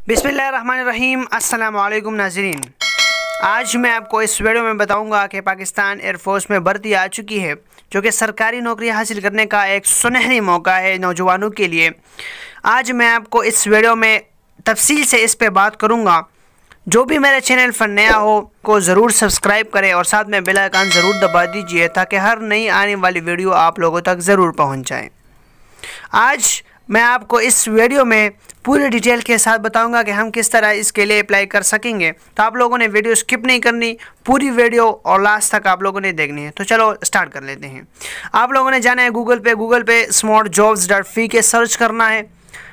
बिस्मिल्लाहिर्रहमानिर्रहीम। अस्सलाम वालेकुम नाज़रीन। आज मैं आपको इस वीडियो में बताऊंगा कि पाकिस्तान एयरफोर्स में भर्ती आ चुकी है, जो कि सरकारी नौकरी हासिल करने का एक सुनहरी मौका है नौजवानों के लिए। आज मैं आपको इस वीडियो में तफसील से इस पे बात करूंगा। जो भी मेरे चैनल पर नया हो को ज़रूर सब्सक्राइब करें और साथ में बेल आइकन ज़रूर दबा दीजिए ताकि हर नई आने वाली वीडियो आप लोगों तक ज़रूर पहुँच जाए। आज मैं आपको इस वीडियो में पूरी डिटेल के साथ बताऊंगा कि हम किस तरह इसके लिए अप्लाई कर सकेंगे। तो आप लोगों ने वीडियो स्किप नहीं करनी, पूरी वीडियो और लास्ट तक आप लोगों ने देखनी है। तो चलो स्टार्ट कर लेते हैं। आप लोगों ने जाना है गूगल पे smartjobs.fi सर्च करना है।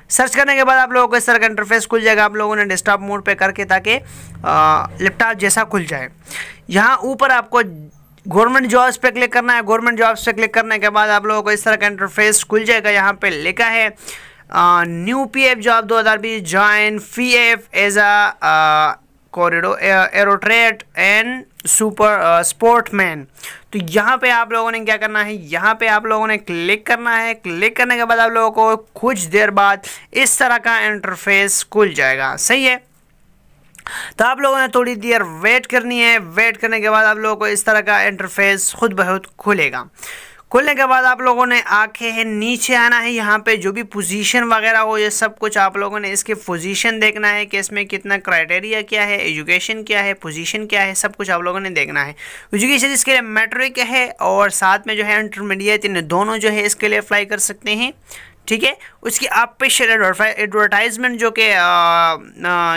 सर्च करने के बाद आप लोगों को इस तरह का इंटरफेस खुल जाएगा। आप लोगों ने डेस्कटॉप मोड पे करके ताकि लैपटॉप जैसा खुल जाए। यहाँ ऊपर आपको गवर्नमेंट जॉब्स पे क्लिक करना है। गवर्नमेंट जॉब्स पे क्लिक करने के बाद आप लोगों को इस तरह का इंटरफेस खुल जाएगा। यहाँ पे लिखा है new PF job 2020 join PF as a corridor aerotrate and super sportsman. तो यहाँ पे आप लोगों ने क्या करना है, यहाँ पे आप लोगों ने क्लिक करना है। क्लिक करने के बाद आप लोगों को कुछ देर बाद इस तरह का इंटरफेस खुल जाएगा। सही है, तो आप लोगों ने थोड़ी देर वेट करनी है। वेट करने के बाद आप लोगों को इस तरह का इंटरफेस खुद ब खुद खुलेगा। खुलने के बाद आप लोगों ने आके नीचे आना है। यहाँ पे जो भी पोजीशन वगैरह हो ये सब कुछ आप लोगों ने इसके पोजीशन देखना है कि इसमें कितना क्राइटेरिया क्या है, एजुकेशन क्या है, पोजीशन क्या है, सब कुछ आप लोगों ने देखना है। एजुकेशन इसके लिए मैट्रिक है और साथ में जो है इंटरमीडिएट, इन दोनों जो है इसके लिए अप्लाई कर सकते हैं। ठीक है, उसकी ऑफिशियल एडवर्टाइजमेंट जो कि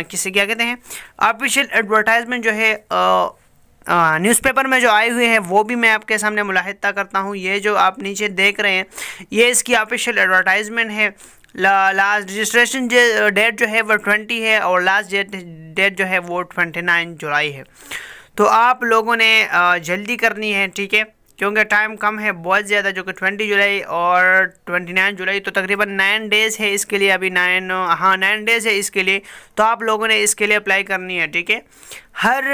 किसे क्या कहते हैं, ऑफिशियल एडवर्टाइजमेंट जो है न्यूज़पेपर में जो आई हुई है वो भी मैं आपके सामने मुलाहिजा करता हूँ। ये जो आप नीचे देख रहे हैं ये इसकी ऑफिशियल एडवर्टाइजमेंट है। लास्ट रजिस्ट्रेशन डेट जो है वो 20 है और लास्ट डेट जो है वो 29 जुलाई है। तो आप लोगों ने जल्दी करनी है, ठीक है, क्योंकि टाइम कम है बहुत ज़्यादा, जो कि 20 जुलाई और 29 जुलाई, तो तकरीबन 9 डेज़ है इसके लिए। अभी 9 डेज़ है इसके लिए। तो आप लोगों ने इसके लिए अप्लाई करनी है, ठीक है। हर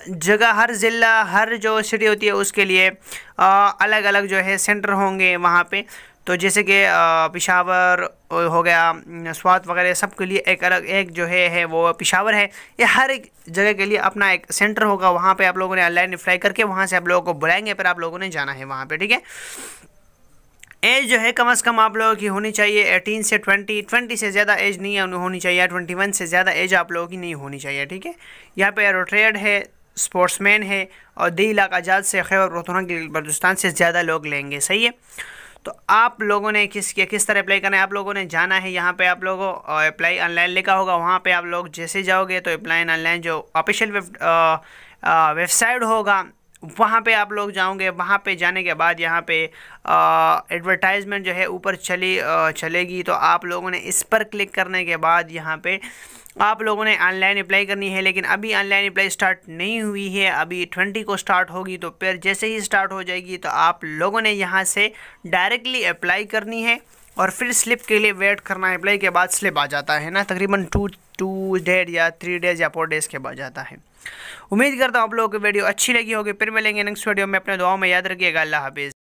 जगह, हर ज़िला, हर जो सिटी होती है उसके लिए अलग अलग जो है सेंटर होंगे वहाँ पे। तो जैसे कि पेशावर हो गया, स्वात वगैरह, सब के लिए एक अलग एक जो है वो पेशावर है। ये हर एक जगह के लिए अपना एक सेंटर होगा। वहाँ पे आप लोगों ने ऑनलाइन अप्लाई करके वहाँ से आप लोगों को बुलाएंगे, फिर आप लोगों ने जाना है वहाँ पे, ठीक है। एज जो है कम से कम आप लोगों की होनी चाहिए 18 से 20 से ज़्यादा एज नहीं होनी चाहिए। 21 से ज़्यादा एज आप लोगों की नहीं होनी चाहिए, ठीक है। यहाँ पे एरोट्रेड है, स्पोर्ट्समैन है और 2 लाख आज़ाद से खैबर बलूचिस्तान से ज़्यादा लोग लेंगे। सही है, तो आप लोगों ने किस तरह अप्लाई करना है। आप लोगों ने जाना है, यहाँ पे आप लोगों को अप्लाई ऑनलाइन लिखा होगा। वहाँ पे आप लोग जैसे जाओगे तो अप्लाई ऑनलाइन जो ऑफिशियल वेबसाइट होगा वहाँ पे आप लोग जाओगे। वहाँ पे जाने के बाद यहाँ पे एडवर्टाइजमेंट जो है ऊपर चलेगी। तो आप लोगों ने इस पर क्लिक करने के बाद यहाँ पे आप लोगों ने ऑनलाइन अप्लाई करनी है। लेकिन अभी ऑनलाइन अप्लाई स्टार्ट नहीं हुई है, अभी 20 को स्टार्ट होगी। तो फिर जैसे ही स्टार्ट हो जाएगी तो आप लोगों ने यहाँ से डायरेक्टली अप्लाई करनी है और फिर स्लिप के लिए वेट करना है। अप्लाई के बाद स्लिप आ जाता है ना, तकरीबन 2 डेज या 3 डेज़ या 4 डेज़ के बाद जाता है। उम्मीद करता हूँ आप लोगों को वीडियो अच्छी लगी होगी। फिर मिलेंगे नेक्स्ट वीडियो में। अपने दुआओं में याद रखिएगा। अल्लाह हाफिज़।